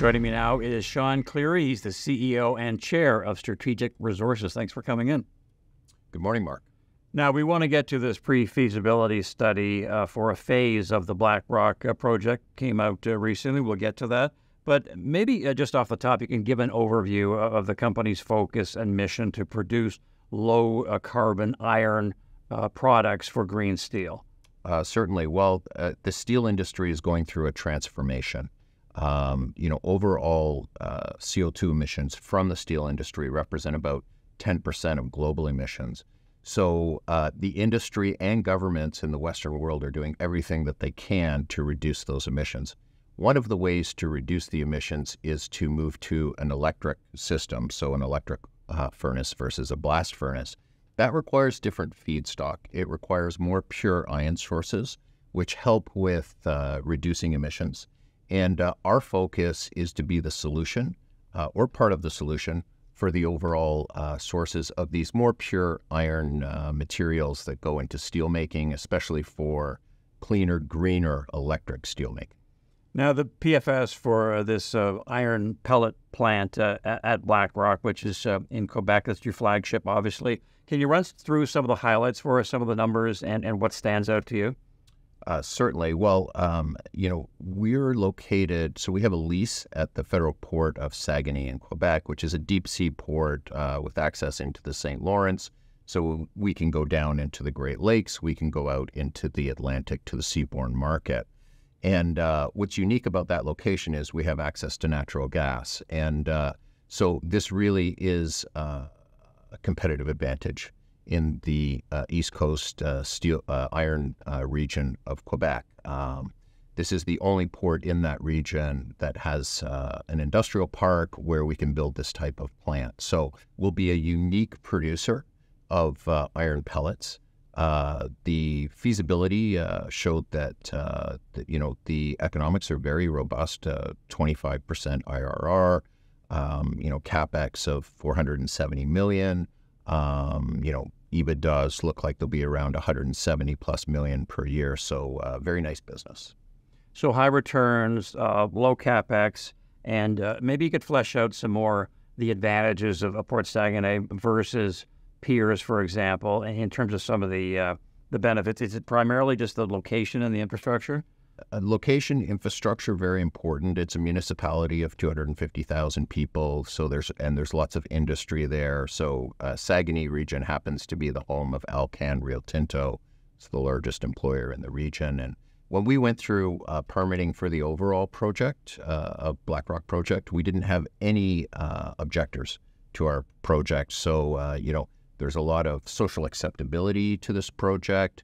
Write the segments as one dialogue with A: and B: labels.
A: Joining me now is Sean Cleary. He's the CEO and Chair of Strategic Resources. Thanks for coming in.
B: Good morning, Mark.
A: Now, we want to get to this pre-feasibility study for a phase of the Black Rock project. Came out recently. We'll get to that. But maybe just off the top, you can give an overview of the company's focus and mission to produce low-carbon iron products for green steel.
B: Certainly. Well, the steel industry is going through a transformation. Overall CO2 emissions from the steel industry represent about 10% of global emissions. So the industry and governments in the Western world are doing everything that they can to reduce those emissions. One of the ways to reduce the emissions is to move to an electric system, so an electric furnace versus a blast furnace. That requires different feedstock. It requires more pure iron sources, which help with reducing emissions. And our focus is to be the solution or part of the solution for the overall sources of these more pure iron materials that go into steelmaking, especially for cleaner, greener electric steelmaking.
A: Now, the PFS for this iron pellet plant at Black Rock, which is in Quebec, that's your flagship, obviously. Can you run through some of the highlights for us, some of the numbers, and what stands out to you?
B: Certainly. Well, we're located, so we have a lease at the federal port of Sagie in Quebec, which is a deep sea port with access into the St. Lawrence. So we can go down into the Great Lakes, we can go out into the Atlantic to the seaborne market. And what's unique about that location is we have access to natural gas. And so this really is a competitive advantage in the East Coast iron region of Quebec. This is the only port in that region that has an industrial park where we can build this type of plant. So we'll be a unique producer of iron pellets. The feasibility showed that the economics are very robust, 25% IRR, capex of $470 million. EBITDAs look like they'll be around 170 plus million per year. So very nice business.
A: So high returns, low capex, and maybe you could flesh out some more the advantages of Port Saguenay versus peers, for example, in terms of some of the benefits. Is it primarily just the location and the infrastructure?
B: Location, infrastructure, very important. It's a municipality of 250,000 people, so there's lots of industry there. So Saguenay region happens to be the home of Alcan Rio Tinto. It's the largest employer in the region. And when we went through permitting for the overall project, of Black Rock project, we didn't have any objectors to our project. So, there's a lot of social acceptability to this project.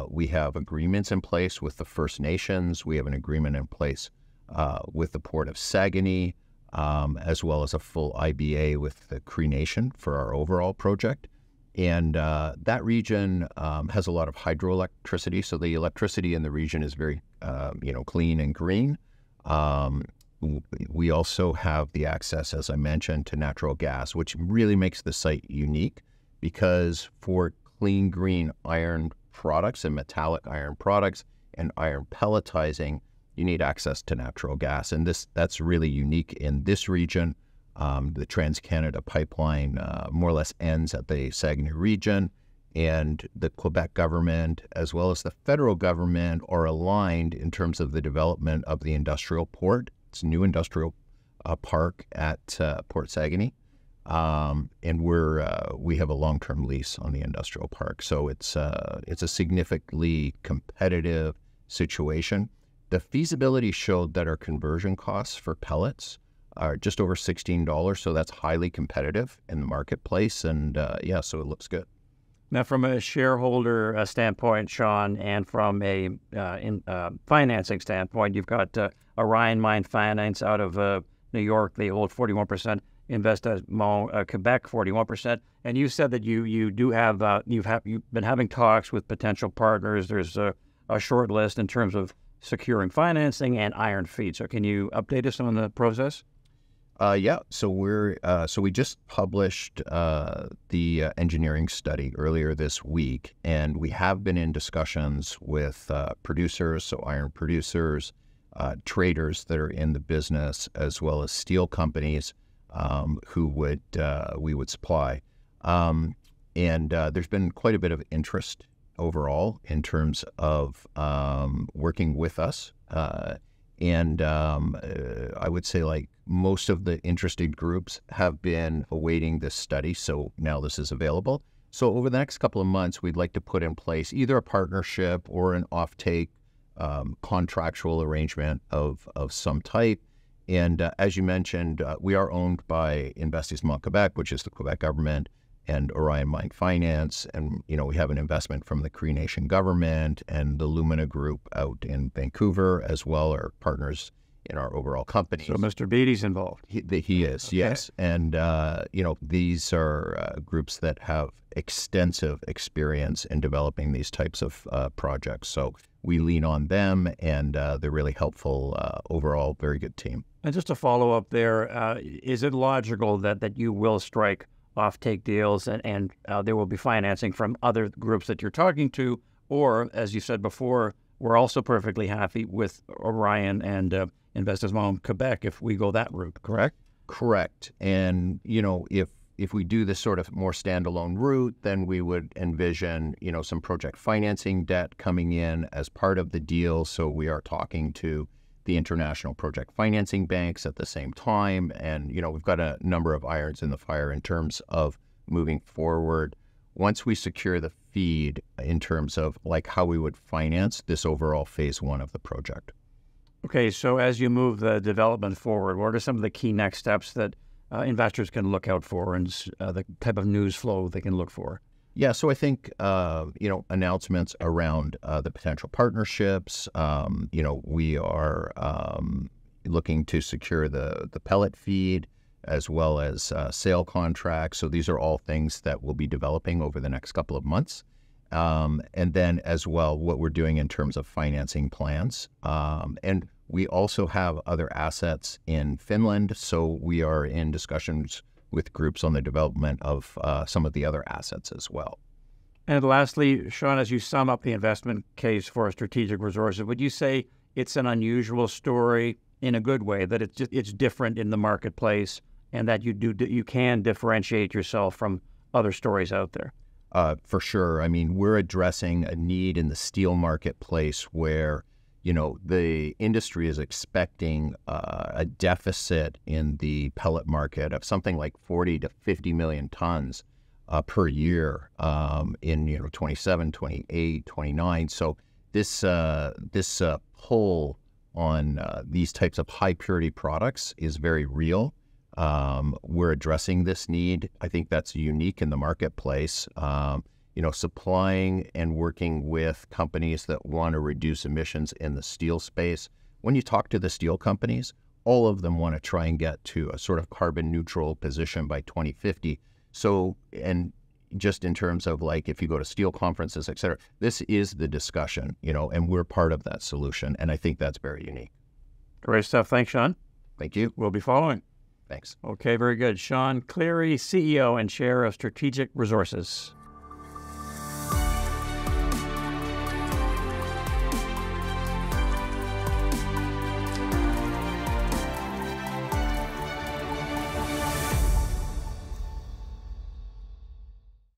B: We have agreements in place with the First Nations. We have an agreement in place with the Port of Saguenay, as well as a full IBA with the Cree Nation for our overall project. And that region has a lot of hydroelectricity, so the electricity in the region is very, clean and green. We also have the access, as I mentioned, to natural gas, which really makes the site unique because for clean, green iron products and metallic iron products and iron pelletizing, you need access to natural gas. And that's really unique in this region. The Trans-Canada pipeline more or less ends at the Saguenay region, and the Quebec government as well as the federal government are aligned in terms of the development of the industrial port. It's a new industrial park at Port Saguenay. And we have a long-term lease on the industrial park. So it's a significantly competitive situation. The feasibility showed that our conversion costs for pellets are just over $16. So that's highly competitive in the marketplace. And so it looks good.
A: Now, from a shareholder standpoint, Sean, and from a financing standpoint, you've got Orion Mine Finance out of New York. They hold 41%. Investissement Quebec 41%, and you said that you do have you've been having talks with potential partners. There's a short list in terms of securing financing and iron feed. So can you update us on the process?
B: So we just published the engineering study earlier this week, and we have been in discussions with producers, so iron producers, traders that are in the business, as well as steel companies who we would supply. And there's been quite a bit of interest overall in terms of working with us. And I would say like most of the interested groups have been awaiting this study. So now this is available. So over the next couple of months, we'd like to put in place either a partnership or an offtake contractual arrangement of some type. And as you mentioned, we are owned by Investissement Quebec, which is the Quebec government, and Orion Mine Finance. And, you know, we have an investment from the Cree Nation government and the Lumina Group out in Vancouver as well, are partners in our overall company.
A: So Mr. Beatty's involved.
B: He is, okay. Yes. And, you know, these are groups that have extensive experience in developing these types of projects. So we lean on them, and they're really helpful overall, very good team.
A: And just to follow up there, is it logical that you will strike offtake deals and there will be financing from other groups that you're talking to? Or, as you said before, we're also perfectly happy with Orion and Investissement Quebec if we go that route, correct?
B: Correct. And, you know, if we do this sort of more standalone route, then we would envision, you know, some project financing debt coming in as part of the deal. So we are talking to the international project financing banks at the same time. And, you know, we've got a number of irons in the fire in terms of moving forward. Once we secure the feed in terms of like how we would finance this overall phase one of the project.
A: Okay, so as you move the development forward, what are some of the key next steps that investors can look out for, and the type of news flow they can look for?
B: Yeah, so I think, you know, announcements around the potential partnerships. You know, we are looking to secure the pellet feed as well as sale contracts. So these are all things that we'll be developing over the next couple of months. And then as well, what we're doing in terms of financing plans. And we also have other assets in Finland. So we are in discussions with groups on the development of some of the other assets as well.
A: And lastly, Sean, as you sum up the investment case for Strategic Resources, would you say it's an unusual story in a good way, that it's different in the marketplace, and that you can differentiate yourself from other stories out there?
B: For sure. I mean, we're addressing a need in the steel marketplace where, you know, the industry is expecting a deficit in the pellet market of something like 40 to 50 million tons per year in, you know, 27, 28, 29. So this pull on these types of high purity products is very real. We're addressing this need. I think that's unique in the marketplace. You know, supplying and working with companies that want to reduce emissions in the steel space. When you talk to the steel companies, all of them want to try and get to a sort of carbon neutral position by 2050. So, and just in terms of like, if you go to steel conferences, et cetera, this is the discussion, you know, and we're part of that solution. And I think that's very unique.
A: Great stuff. Thanks, Sean.
B: Thank you.
A: We'll be following.
B: Thanks.
A: Okay, very good. Sean Cleary, CEO and Chair of Strategic Resources.